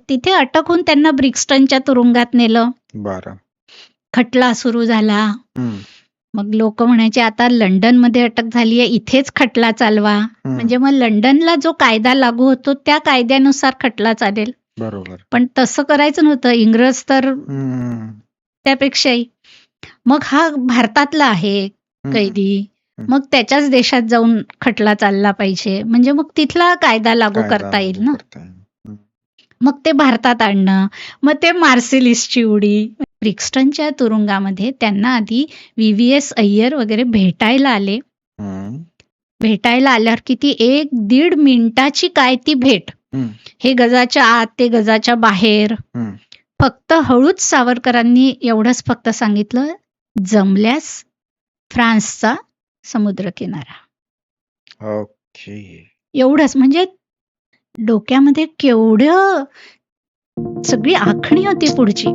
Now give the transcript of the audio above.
तिथे अटक होऊन त्यांना ब्रिक्स्टनच्या तुरुंगात नेलं. बरं. खटला सुरू झाला. हं, मग लोकं म्हणायचे, "आता लंडनमध्ये अटक झाली आहे, इथेच खटला चालवा." हं. म्हणजे मग लंडनला जो कायदा लागू होतो, त्या कायद्यानुसार खटला चालेल. बरोबर. पण तसं करायचं नव्हतं. इंग्रज तर हं, त्यापेक्षाही. मग हा भारतातला आहे हं, कैदी. हं. मग त्याच्याच देशात जाऊन खटला चालला पाहिजे. म्हणजे मग तिथला कायदा लागू कायदा करता येईल लागू ना. करता येईल. हं, मग ते भारतात आणणं. मग ते मार्सिलिसची उडी. ब्रिक्स्टनच्या तुरुंगामध्ये त्यांना आधी व्ही.व्ही.एस. अय्यर वगैरे भेटायला आले. हं, भेटायला आल्यावर किती 1-1.5 मिनिटाची काय ती भेट. हं, हे गजाच्या आत, ते गजाच्या बाहेर. हं. फक्त हळूच सावरकरांनी एवढंच फक्त सांगितलं, "जमल्यास फ्रान्सचा समुद्रकिनारा." ओके. एवढंच. म्हणजे डोक्यामध्ये केवढं सगळी आखणी होती पुढची.